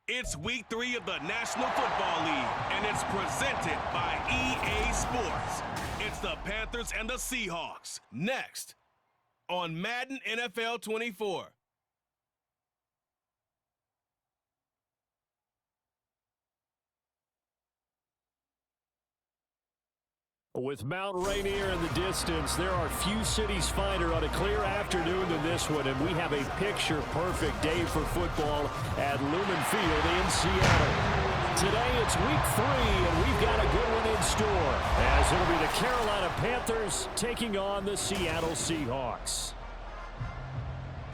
It's week 3 of the National Football League, and it's presented by EA Sports. It's the Panthers and the Seahawks. Next on Madden NFL 24. With Mount Rainier in the distance, there are few cities finer on a clear afternoon than this one, and we have a picture-perfect day for football at Lumen Field in Seattle. Today it's week 3, and we've got a good one in store, as it'll be the Carolina Panthers taking on the Seattle Seahawks.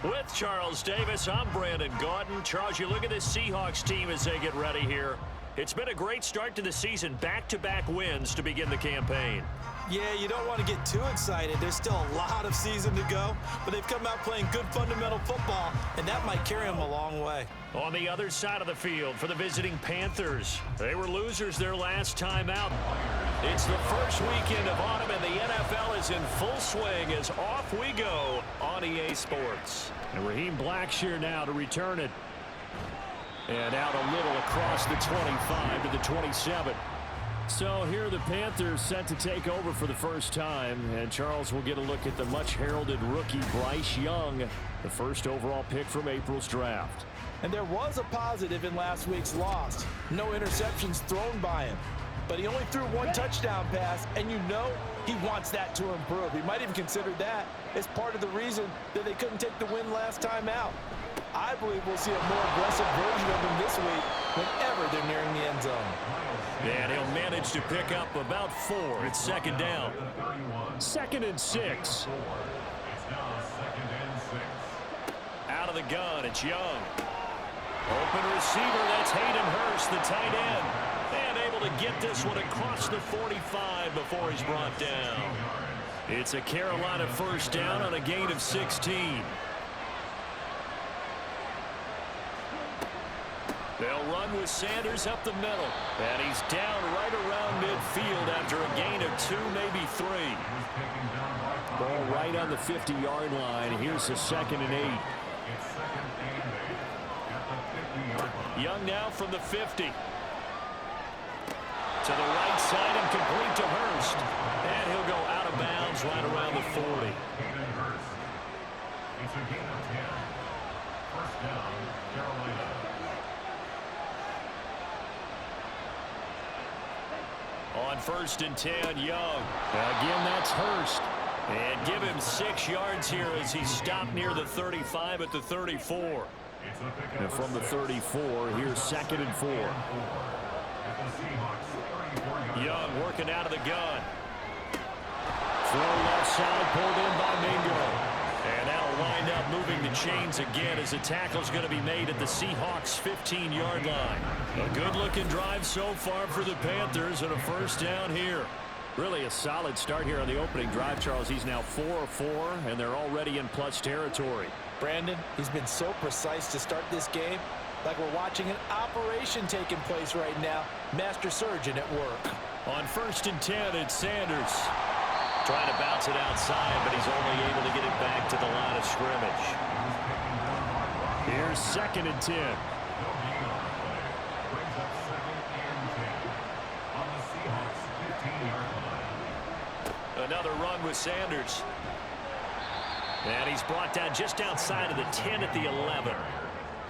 With Charles Davis, I'm Brandon Gaudin. Charles, you look at this Seahawks team as they get ready here. It's been a great start to the season, back-to-back wins to begin the campaign. Yeah, you don't want to get too excited. There's still a lot of season to go, but they've come out playing good fundamental football, and that might carry them a long way. On the other side of the field for the visiting Panthers, they were losers their last time out. It's the first weekend of autumn, and the NFL is in full swing as off we go on EA Sports. And Raheem Blackshear now to return it. And out a little across the 25 to the 27. So here are the Panthers set to take over for the first time. And Charles will get a look at the much-heralded rookie Bryce Young, the first overall pick from April's draft. And there was a positive in last week's loss. No interceptions thrown by him. But he only threw one touchdown pass, and you know he wants that to improve. He might even consider that as part of the reason that they couldn't take the win last time out. I believe we'll see a more aggressive version of him this week whenever they're nearing the end zone. And he'll manage to pick up about 4. It's second down. 2nd and 6. Out of the gun, it's Young. Open receiver, that's Hayden Hurst, the tight end. And able to get this one across the 45 before he's brought down. It's a Carolina first down on a gain of 16. They'll run with Sanders up the middle. And he's down right around midfield after a gain of 2, maybe 3. Ball right on the 50-yard line. Here's the 2nd and 8. Young now from the 50. To the right side and complete to Hurst. And he'll go out of bounds right around the 40. It's a gain of 10. First down, Carolina. On 1st and 10, Young. Again, that's Hurst. And give him 6 yards here as he stopped near the 35 at the 34. And from the 34, here's 2nd and 4. Young working out of the gun. Throw left side, pulled in by Mingo. And that'll wind up moving the chains again as the tackle's going to be made at the Seahawks' 15-yard line. A good-looking drive so far for the Panthers and a first down here. Really a solid start here on the opening drive, Charles. He's now 4 of 4, and they're already in plus territory. Brandon, he's been so precise to start this game, like we're watching an operation taking place right now. Master surgeon at work. On 1st and 10, it's Sanders. Trying to bounce it outside, but he's only able to get it back to the line of scrimmage. Here's 2nd and 10. Another run with Sanders. And he's brought down just outside of the 10 at the 11.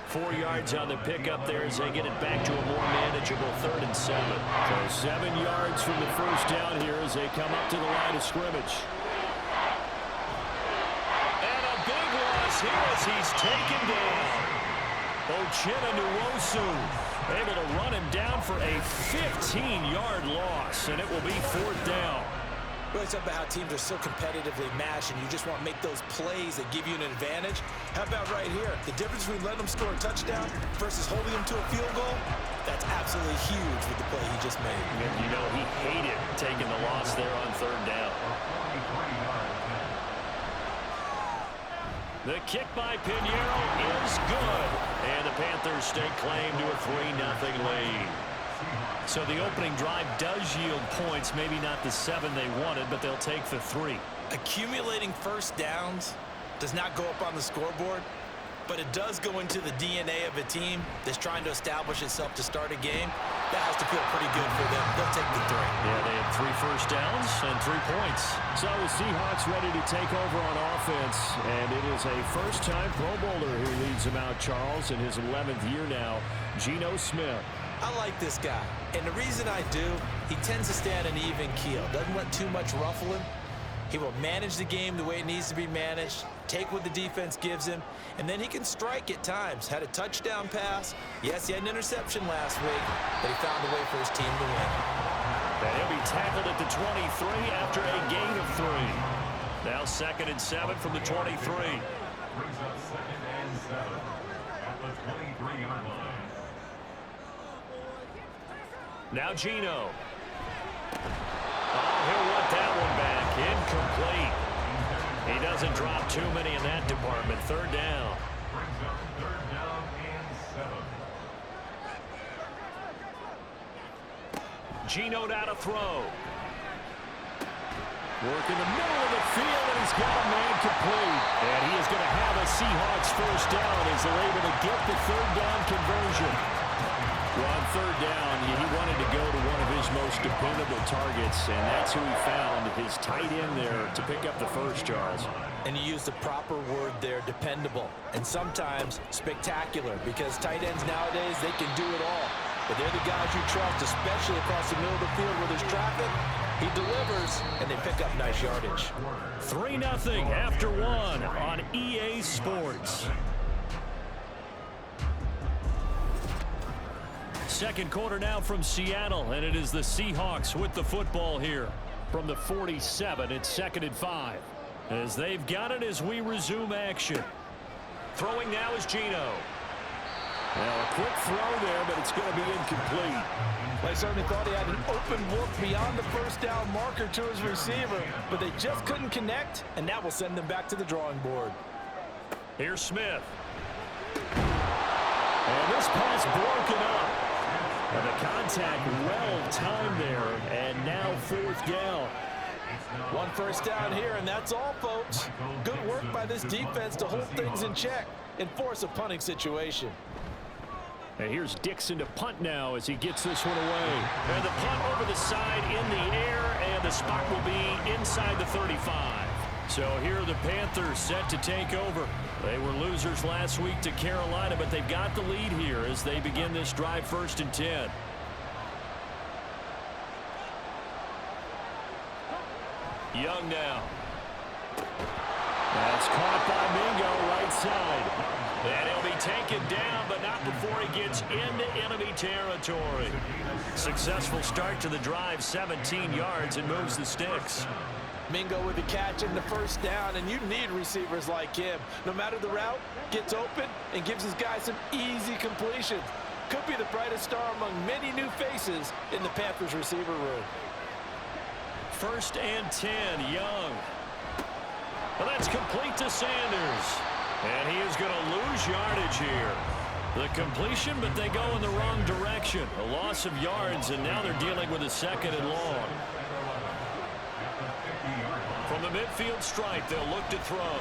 4 yards on the pickup there as they get it back to a more manageable 3rd and 7. So 7 yards from the first down here as they come up to the line of scrimmage. And a big loss here as he's taken down. Uchenna Nwosu able to run him down for a 15-yard loss, and it will be 4th down. Really something about how teams are so competitively matched, and you just want to make those plays that give you an advantage. How about right here? The difference between letting them score a touchdown versus holding them to a field goal, that's absolutely huge with the play he just made. And you know, he hated taking the loss there on 3rd down. The kick by Pinheiro is good, and the Panthers stake claim to a 3-0 lead. So the opening drive does yield points, maybe not the 7 they wanted, but they'll take the 3. Accumulating first downs does not go up on the scoreboard, but it does go into the DNA of a team that's trying to establish itself to start a game. That has to feel pretty good for them. They'll take the 3. Yeah, they had 3 first downs and 3 points. So the Seahawks ready to take over on offense, and it is a first-time Pro Bowler who leads them out, Charles, in his 11th year now, Geno Smith. I like this guy, and the reason I do, he tends to stay on an even keel. Doesn't let too much ruffle him. He will manage the game the way it needs to be managed, take what the defense gives him, and then he can strike at times. Had a touchdown pass. Yes, he had an interception last week, but he found a way for his team to win. And he'll be tackled at the 23 after a gain of 3. Now 2nd and 7 from the 23. Brings up 2nd and 7 at the 23-yard line. Now Geno. Oh, he'll want that one back. Incomplete. He doesn't drop too many in that department. 3rd down. Brings up 3rd down and 7. Geno now to throw. Work in the middle of the field, and he's got a man complete. And he is going to have a Seahawks first down as they're able to get the 3rd down conversion. Well, on 3rd down, he wanted to go to one of his most dependable targets, and that's who he found, his tight end there, to pick up the first, Charles. And you use the proper word there, dependable, and sometimes spectacular, because tight ends nowadays, they can do it all. But they're the guys you trust, especially across the middle of the field where there's traffic. He delivers, and they pick up nice yardage. 3-0 after 1 on EA Sports. Second quarter now from Seattle, and it is the Seahawks with the football here from the 47. It's 2nd and 5 as they've got it as we resume action. Throwing now is Geno. Now a quick throw there, but it's going to be incomplete. They certainly thought he had an open look beyond the first down marker to his receiver, but they just couldn't connect, and that will send them back to the drawing board. Here's Smith. And this pass broken up. And the contact well timed there, and now 4th down. 1 first down here, and that's all, folks. Good work by this defense to hold things in check and force a punting situation. And here's Dixon to punt now as he gets this one away. And the punt over the side in the air, and the spot will be inside the 35. So here are the Panthers set to take over. They were losers last week to Carolina, but they've got the lead here as they begin this drive 1st and 10. Young now. That's caught by Mingo right side. And he'll be taken down, but not before he gets into enemy territory. Successful start to the drive, 17 yards, and moves the sticks. Mingo with the catch and the first down, and you need receivers like him. No matter the route, gets open and gives his guys some easy completions. Could be the brightest star among many new faces in the Panthers receiver room. 1st and 10, Young. Well, that's complete to Sanders. And he is going to lose yardage here. The completion, but they go in the wrong direction. A loss of yards, and now they're dealing with a 2nd and long. From the midfield stripe, they'll look to throw.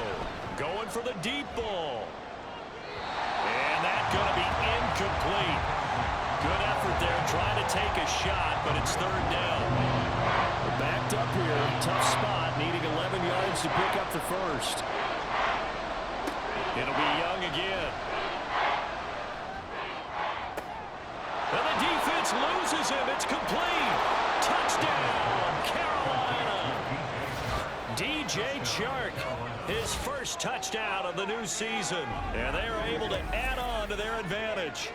Going for the deep ball. And that's going to be incomplete. Good effort there, trying to take a shot, but it's 3rd down. We're backed up here, tough spot, needing 11 yards to pick up the first. It'll be Young again. And the defense loses him. It's complete. Touchdown, Carolina. DJ Chark, his first touchdown of the new season. And they are able to add on to their advantage.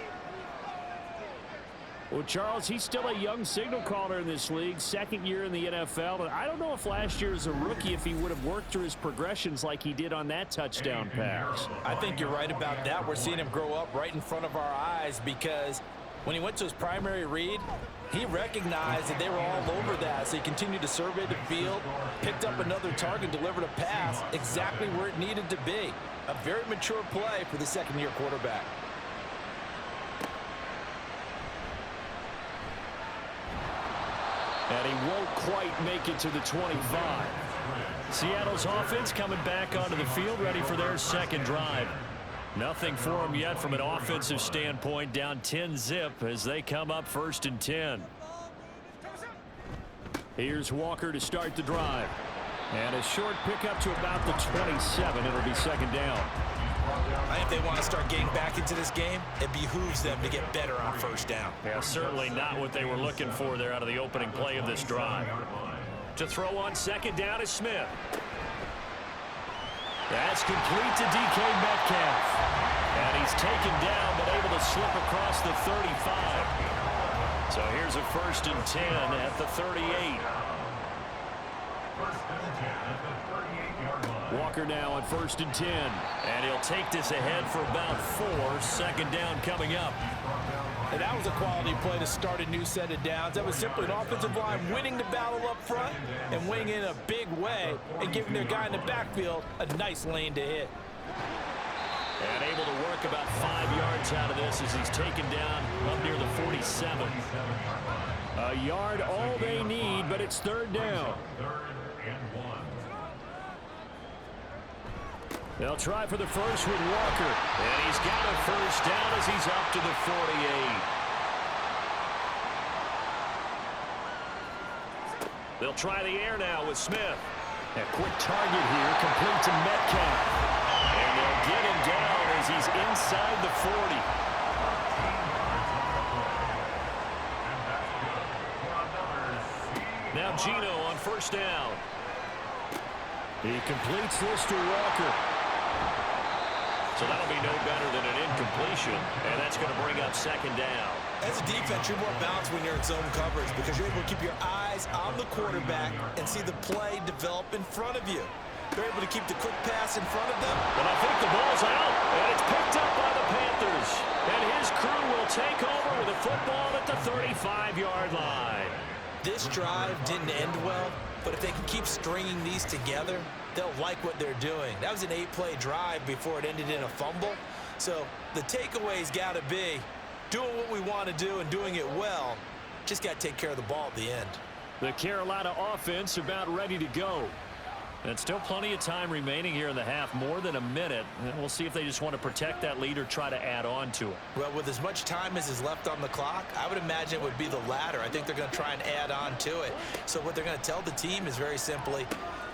Well, Charles, he's still a young signal caller in this league, 2nd year in the NFL. And I don't know if last year as a rookie, if he would have worked through his progressions like he did on that touchdown pass. I think you're right about that. We're seeing him grow up right in front of our eyes because when he went to his primary read, he recognized that they were all over that. So he continued to survey the field, picked up another target, delivered a pass exactly where it needed to be. A very mature play for the 2nd-year quarterback. And he won't quite make it to the 25. Seattle's offense coming back onto the field, ready for their 2nd drive. Nothing for them yet from an offensive standpoint. Down 10-zip as they come up 1st and 10. Here's Walker to start the drive. And a short pickup to about the 27. It'll be 2nd down. I think they want to start getting back into this game. It behooves them to get better on 1st down. Yeah, certainly not what they were looking for there out of the opening play of this drive. To throw on 2nd down is Smith. That's complete to DK Metcalf. And he's taken down but able to slip across the 35. So here's a 1st and 10 at the 38. Walker now on 1st and 10. And he'll take this ahead for about 4. 2nd down coming up. And that was a quality play to start a new set of downs. That was simply an offensive line winning the battle up front and winning in a big way and giving their guy in the backfield a nice lane to hit. And able to work about 5 yards out of this as he's taken down up near the 47. A yard all they need, but it's 3rd down. They'll try for the first with Walker. And he's got a 1st down as he's up to the 48. They'll try the air now with Smith. A quick target here, complete to Metcalf. And they'll get him down as he's inside the 40. Now Gino on 1st down. He completes this to Walker. So that'll be no better than an incompletion, and that's going to bring up 2nd down. As a defense, you're more balanced when you're in zone coverage because you're able to keep your eyes on the quarterback and see the play develop in front of you. They're able to keep the quick pass in front of them. But I think the ball's out, and it's picked up by the Panthers. And his crew will take over with the football at the 35-yard line. This drive didn't end well, but if they can keep stringing these together, they'll like what they're doing. That was an 8-play drive before it ended in a fumble. So the takeaway's got to be doing what we want to do and doing it well. Just got to take care of the ball at the end. The Carolina offense about ready to go. And still plenty of time remaining here in the half, more than a minute. And we'll see if they just want to protect that lead or try to add on to it. Well, with as much time as is left on the clock, I would imagine it would be the latter. I think they're going to try and add on to it. So what they're going to tell the team is very simply,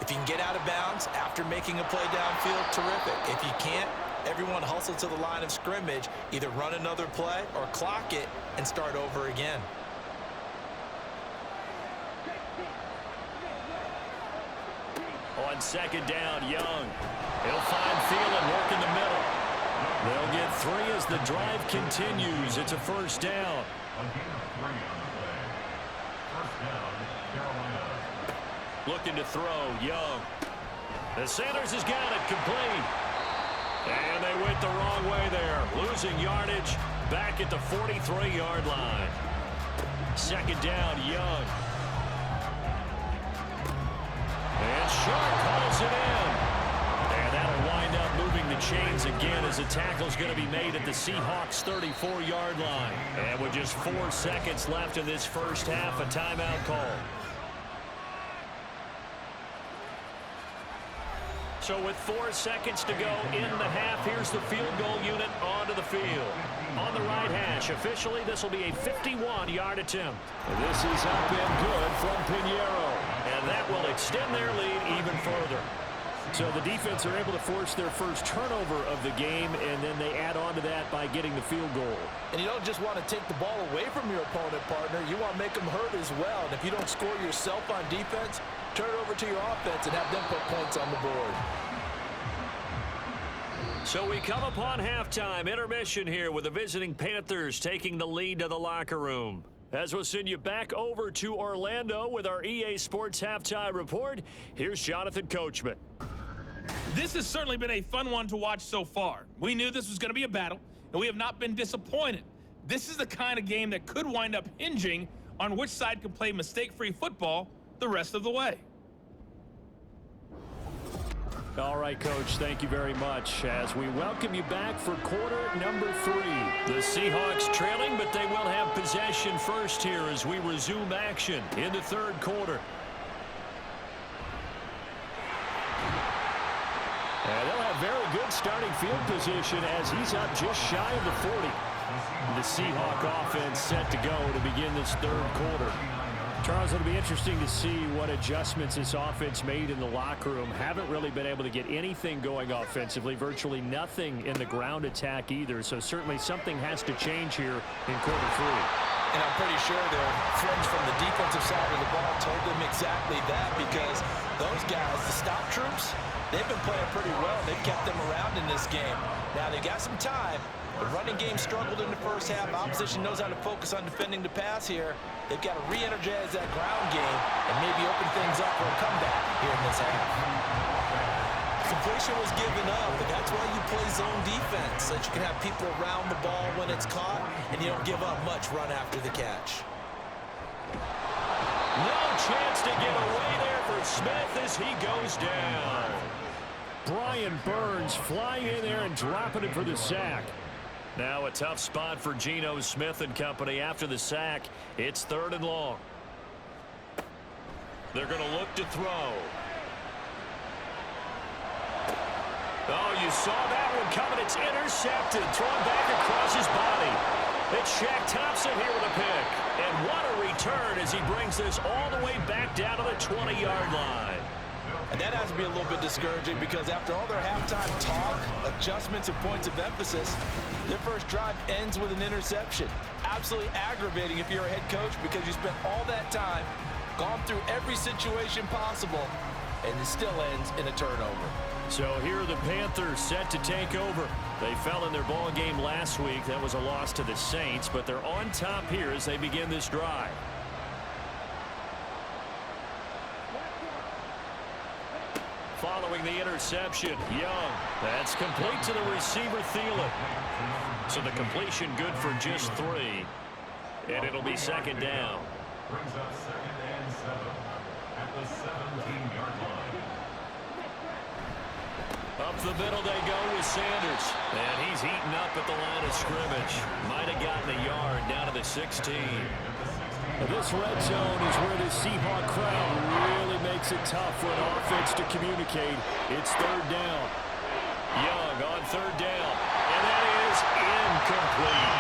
if you can get out of bounds after making a play downfield, terrific. If you can't, everyone hustle to the line of scrimmage, either run another play or clock it and start over again. On 2nd down, Young. He'll find Thielen, work in the middle. They'll get 3 as the drive continues. It's a 1st down. Looking to throw, Young. The Sanders has got it, complete. And they went the wrong way there. Losing yardage back at the 43-yard line. 2nd down, Young. And Sharp calls it in. And that'll wind up moving the chains again as the tackle's going to be made at the Seahawks 34-yard line. And with just 4 seconds left in this first half, a timeout call. So with 4 seconds to go in the half, here's the field goal unit onto the field. On the right hash, officially this will be a 51-yard attempt. And this is up and good from Pinheiro. And that will extend their lead even further. So the defense are able to force their first turnover of the game, and then they add on to that by getting the field goal. And you don't just want to take the ball away from your opponent, partner. You want to make them hurt as well. And if you don't score yourself on defense, turn it over to your offense and have them put points on the board. So we come upon halftime intermission here with the visiting Panthers taking the lead to the locker room. As we'll send you back over to Orlando with our EA Sports Halftime Report, here's Jonathan Coachman. This has certainly been a fun one to watch so far. We knew this was going to be a battle, and we have not been disappointed. This is the kind of game that could wind up hinging on which side can play mistake-free football the rest of the way. All right, Coach, thank you very much as we welcome you back for quarter number 3. The Seahawks trailing, but they will have possession first here as we resume action in the third quarter. And they'll have very good starting field position as he's up just shy of the 40. The Seahawk offense set to go to begin this third quarter. Charles, it'll be interesting to see what adjustments this offense made in the locker room. Haven't really been able to get anything going offensively, virtually nothing in the ground attack either. So certainly something has to change here in quarter three. And I'm pretty sure their friends from the defensive side of the ball told them exactly that, because those guys, the stop troops, they've been playing pretty well. They've kept them around in this game. Now they got some time. The running game struggled in the first half. Opposition knows how to focus on defending the pass here. They've got to re-energize that ground game and maybe open things up for a comeback here in this half. Completion was given up, but that's why you play zone defense, so that you can have people around the ball when it's caught, and you don't give up much run after the catch. No chance to get away there for Smith as he goes down. Brian Burns flying in there and dropping it for the sack. Now a tough spot for Geno Smith and company after the sack. It's 3rd and long. They're going to look to throw. Oh, you saw that one coming. It's intercepted. Thrown back across his body. It's Shaq Thompson here with a pick. And what a return as he brings this all the way back down to the 20-yard line. And that has to be a little bit discouraging, because after all their halftime talk, adjustments, and points of emphasis, their first drive ends with an interception. Absolutely aggravating if you're a head coach, because you spent all that time, gone through every situation possible, and it still ends in a turnover. So here are the Panthers set to take over. They fell in their ball game last week. That was a loss to the Saints, but they're on top here as they begin this drive. Following the interception, Young. That's complete to the receiver, Thielen. So the completion good for just 3. And it'll be 2nd down. Brings up 2nd and 7 at the 17-yard line. Up the middle they go with Sanders. And he's heating up at the line of scrimmage. Might have gotten a yard down to the 16. This red zone is where the Seahawk crowd really makes it tough for an offense to communicate. It's 3rd down. Young on 3rd down. And that is incomplete.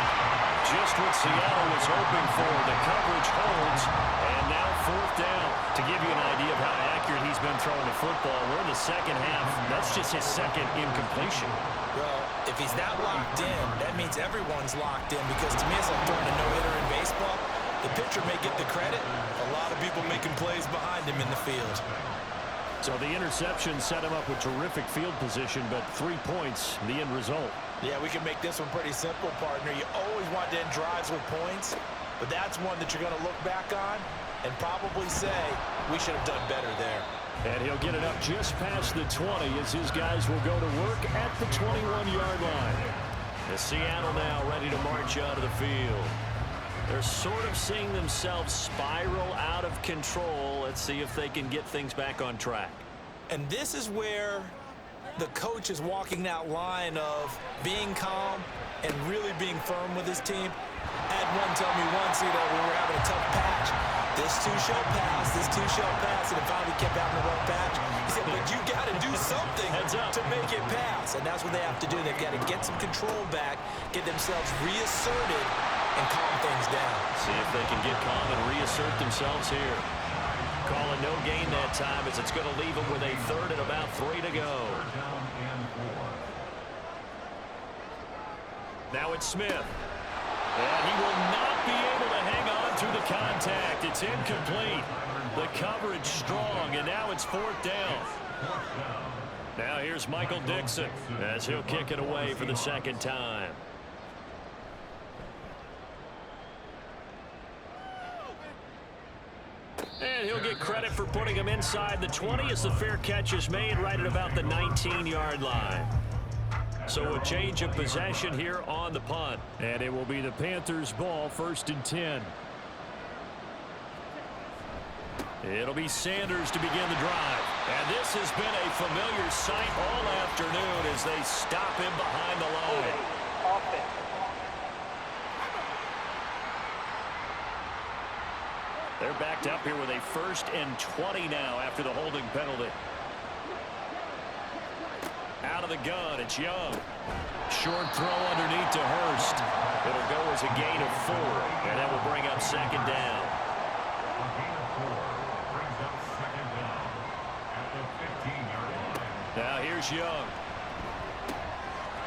Just what Seattle was hoping for. The coverage holds. And now 4th down. To give you an idea of how accurate he's been throwing the football, we're in the second half. That's just his 2nd incompletion. Well, if he's not locked in, that means everyone's locked in, because to me it's like throwing a no-hitter in baseball. The pitcher may get the credit. A lot of people making plays behind him in the field. So the interception set him up with terrific field position, but 3 points, the end result. Yeah, we can make this one pretty simple, partner. You always want to end drives with points, but that's one that you're going to look back on and probably say, we should have done better there. And he'll get it up just past the 20 as his guys will go to work at the 21-yard line. The Seattle now ready to march out of the field. They're sort of seeing themselves spiral out of control. Let's see if they can get things back on track. And this is where the coach is walking that line of being calm and really being firm with his team. I had one tell me once, when we were having a tough patch, this two shall pass, and it finally kept having a rough patch. He said, but you got to do something to make it pass. And that's what they have to do. They've got to get some control back, get themselves reasserted, and calm things down. See if they can get calm and reassert themselves here. Calling no gain that time, as it's going to leave them with a 3rd and about 3 to go. Now it's Smith. And he will not be able to hang on through the contact. It's incomplete. The coverage strong, and now it's 4th down. Now here's Michael Dixon as he'll kick it away for the 2nd time. And he'll get credit for putting him inside the 20 as the fair catch is made right at about the 19-yard line. So a change of possession here on the punt. And it will be the Panthers' ball, 1st and 10. It'll be Sanders to begin the drive. And this has been a familiar sight all afternoon as they stop him behind the line. They're backed up here with a 1st and 20 now after the holding penalty. Out out of the gun. It's Young. Short throw underneath to Hurst. It'll go as a gain of 4, and that will bring up second down. A gain of 4 brings up second down at the 15-yard line. Now here's Young.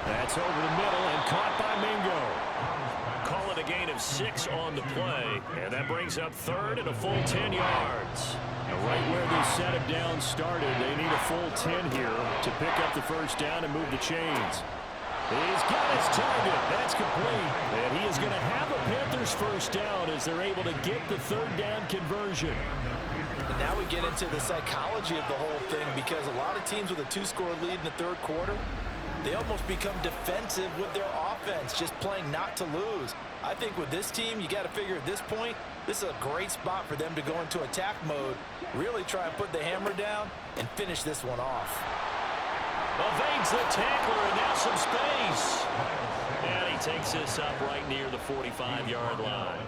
That's over the middle and caught by Mingo. Call it a gain of 6 on the play, and that brings up third and a full 10 yards. Now right where this set of downs started, they need a full 10 here to pick up the first down and move the chains. He's got his target. That's complete. And he is going to have a Panthers first down as they're able to get the third down conversion. And now we get into the psychology of the whole thing, because a lot of teams with a 2-score lead in the third quarter, they almost become defensive with their offense, just playing not to lose. I think with this team, you got to figure at this point, this is a great spot for them to go into attack mode, really try and put the hammer down and finish this one off. Evades the tackler, and now some space. And he takes this up right near the 45-yard line.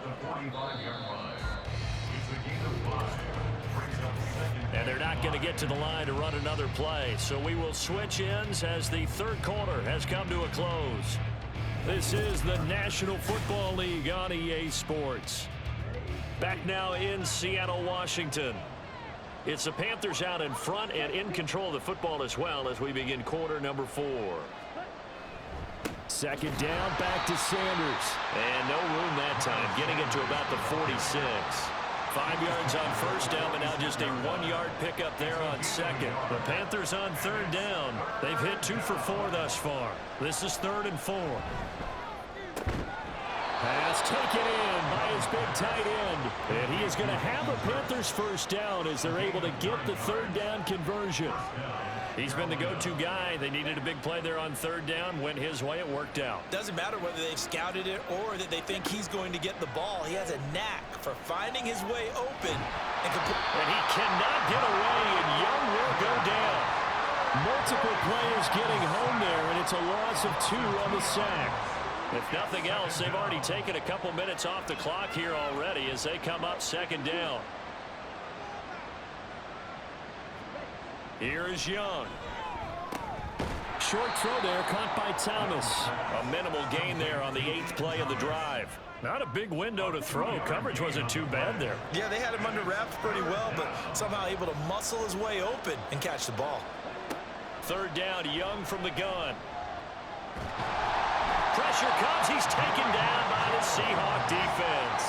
And they're not going to get to the line to run another play, so we will switch ends as the third quarter has come to a close. This is the National Football League on EA Sports. Back now in Seattle, Washington. It's the Panthers out in front and in control of the football as well as we begin quarter number 4. Second down, back to Sanders. And no room that time, getting it to about the 46. 5 yards on first down, but now just a 1-yard pickup there on second. The Panthers on third down. They've hit 2 for 4 thus far. This is 3rd and 4. Pass taken in by his big tight end. And he is going to have a Panthers first down as they're able to get the third down conversion. He's been the go-to guy. They needed a big play there on third down. Went his way. It worked out. Doesn't matter whether they've scouted it or that they think he's going to get the ball. He has a knack for finding his way open. And he cannot get away, and Young will go down. Multiple players getting home there, and it's a loss of 2 on the sack. If nothing else, they've already taken a couple minutes off the clock here already as they come up second down. Here is Young. Short throw there, caught by Thomas. A minimal gain there on the 8th play of the drive. Not a big window to throw. Coverage wasn't too bad there. Yeah, they had him under wraps pretty well, but somehow able to muscle his way open and catch the ball. Third down, Young from the gun. Pressure comes. He's taken down by the Seahawk defense.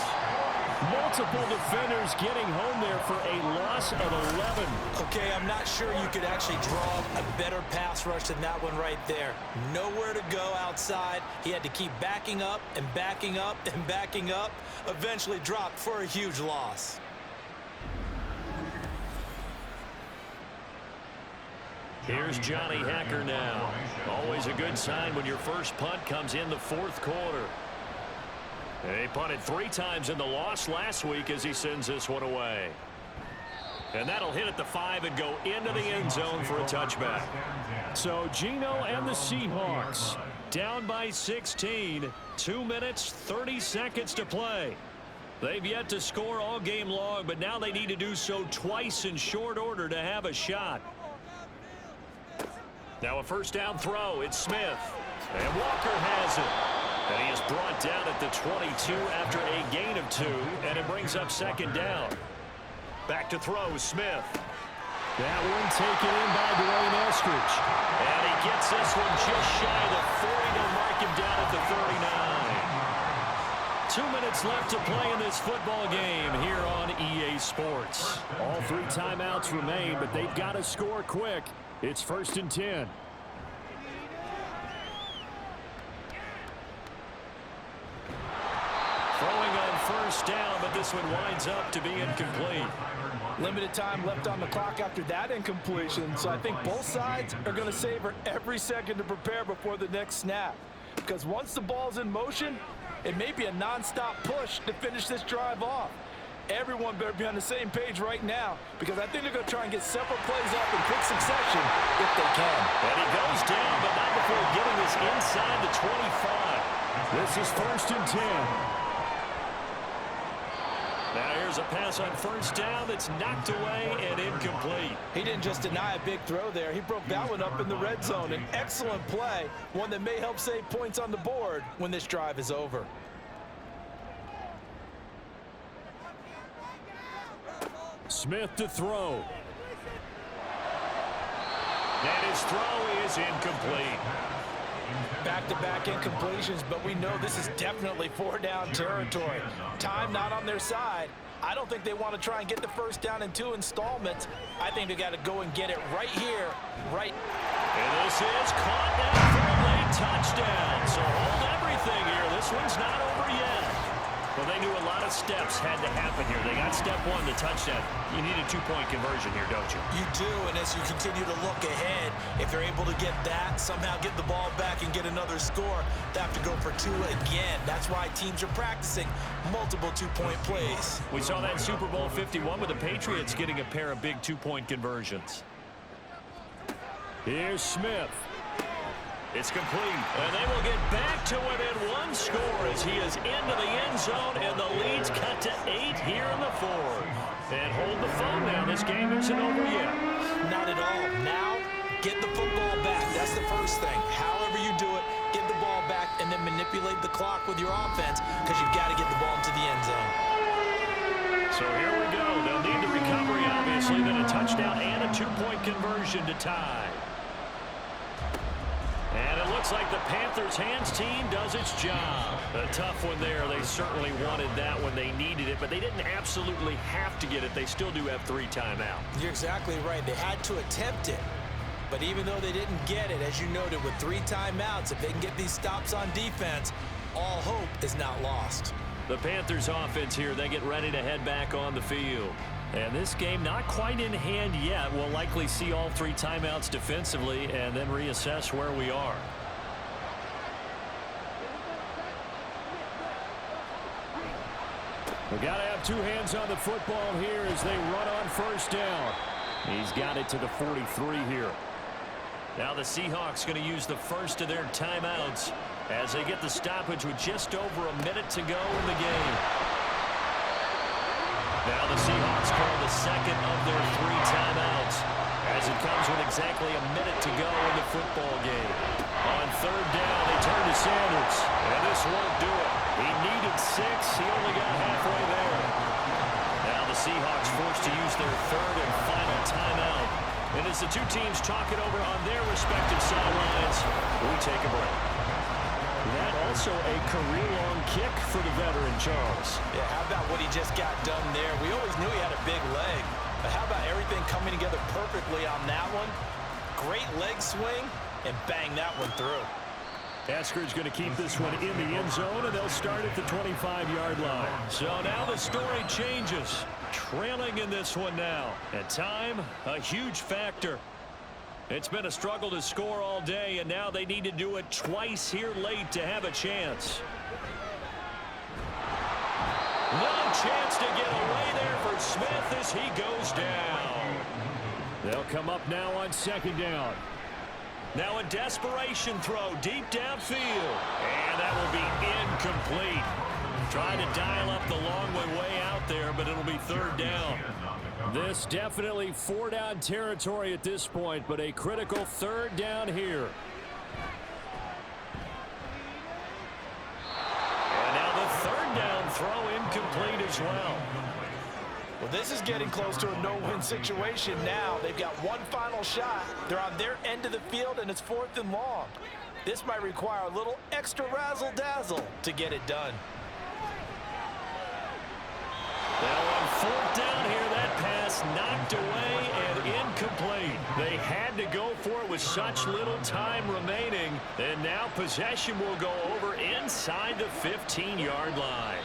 Multiple defenders getting home there for a loss of 11. Okay, I'm not sure you could actually draw a better pass rush than that one right there. Nowhere to go outside. He had to keep backing up and backing up and backing up. Eventually dropped for a huge loss. Here's Johnny Hacker now. Always a good sign when your first punt comes in the 4th quarter. He punted 3 times in the loss last week as he sends this one away. And that'll hit at the 5 and go into the end zone for a touchback. So Geno and the Seahawks down by 16. 2 minutes, 30 seconds to play. They've yet to score all game long, but now they need to do so twice in short order to have a shot. Now a first down throw. It's Smith. And Walker has it. And he is brought down at the 22 after a gain of 2. And it brings up second down. Back to throw, Smith. That one taken in by Dwayne Eskridge. And he gets this one just shy of the 40. They'll mark him down at the 39. 2 minutes left to play in this football game here on EA Sports. All 3 timeouts remain, but they've got to score quick. It's 1st and 10. Throwing on first down, but this one winds up to be incomplete. Limited time left on the clock after that incompletion, so I think both sides are going to savor every second to prepare before the next snap. Because once the ball's in motion, it may be a non-stop push to finish this drive off. Everyone better be on the same page right now, because I think they're going to try and get several plays up in quick succession if they can. And he goes down, but not before getting this inside the 25. This is 1st and 10. Now There's a pass on first down that's knocked away and incomplete. He didn't just deny a big throw there. He broke that one up in the red zone. An excellent play, one that may help save points on the board when this drive is over. Smith to throw. And his throw is incomplete. Back-to-back incompletions, but we know this is definitely four-down territory. Time not on their side. I don't think they want to try and get the first down in 2 installments. I think they got to go and get it right here, right. And this is caught down for a late touchdown. So hold everything here. This one's not over yet. Well, they knew a lot of steps had to happen here. They got step 1, the touchdown. You need a 2-point conversion here, don't you? You do, and as you continue to look ahead, if they're able to get that, somehow get the ball back and get another score, they have to go for 2 again. That's why teams are practicing multiple 2-point plays. We saw that Super Bowl 51 with the Patriots getting a pair of big 2-point conversions. Here's Smith. It's complete, and they will get back to within 1 score as he is into the end zone, and the lead's cut to 8 here in the 4th. And hold the phone now. This game isn't over yet. Not at all. Now, get the football back. That's the first thing. However you do it, get the ball back and then manipulate the clock with your offense because you've got to get the ball into the end zone. So here we go. They'll need the recovery, obviously, then a touchdown and a 2-point conversion to tie. And it looks like the Panthers' hands team does its job. A tough one there. They certainly wanted that when they needed it, but they didn't absolutely have to get it. They still do have 3 timeouts. You're exactly right. They had to attempt it. But even though they didn't get it, as you noted, with 3 timeouts, if they can get these stops on defense, all hope is not lost. The Panthers' offense here, they get ready to head back on the field. And this game not quite in hand yet. We'll likely see all 3 timeouts defensively and then reassess where we are. We got to have 2 hands on the football here as they run on first down. He's got it to the 43 here. Now the Seahawks going to use the first of their timeouts as they get the stoppage with just over a minute to go in the game. Now the Seahawks call the second of their 3 timeouts as it comes with exactly a minute to go in the football game. On third down, they turn to Sanders, and this won't do it. He needed 6. He only got halfway there. Now the Seahawks forced to use their 3rd and final timeout. And as the 2 teams talk it over on their respective sidelines, we take a break. That also a career-long kick for the veteran, Charles. Yeah, how about what he just got done there? We always knew he had a big leg, but how about everything coming together perfectly on that one? Great leg swing, and bang that one through. Asker's going to keep this one in the end zone, and they'll start at the 25-yard line. So now the story changes. Trailing in this one now. At time, a huge factor. It's been a struggle to score all day, and now they need to do it twice here late to have a chance. No chance to get away there for Smith as he goes down. They'll come up now on second down. Now a desperation throw deep downfield. And that will be incomplete. Trying to dial up the long way out there, but it'll be third down. This definitely 4-down territory at this point, but a critical third down here. And now the third down throw incomplete as well. Well, this is getting close to a no-win situation now. They've got one final shot. They're on their end of the field, and it's 4th and long. This might require a little extra razzle-dazzle to get it done. Now on 4th down here, that pass knocked away and incomplete. They had to go for it with such little time remaining. And now possession will go over inside the 15-yard line.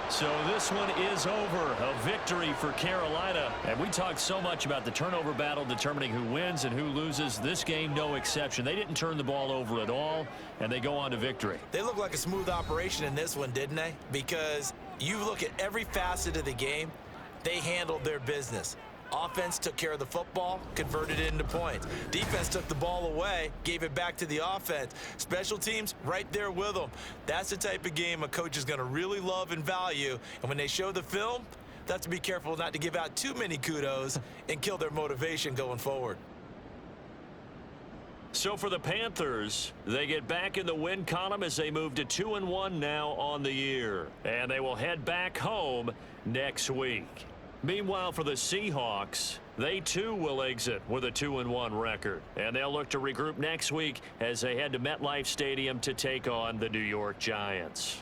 So this one is over. A victory for Carolina. And we talked so much about the turnover battle determining who wins and who loses. This game, no exception. They didn't turn the ball over at all, and they go on to victory. They look like a smooth operation in this one, didn't they? Because you look at every facet of the game, they handled their business. Offense took care of the football, converted it into points. Defense took the ball away, gave it back to the offense. Special teams, right there with them. That's the type of game a coach is going to really love and value. And when they show the film, they have to be careful not to give out too many kudos and kill their motivation going forward. So for the Panthers, they get back in the win column as they move to 2-1 now on the year. And they will head back home next week. Meanwhile, for the Seahawks, they too will exit with a 2-1 record. And they'll look to regroup next week as they head to MetLife Stadium to take on the New York Giants.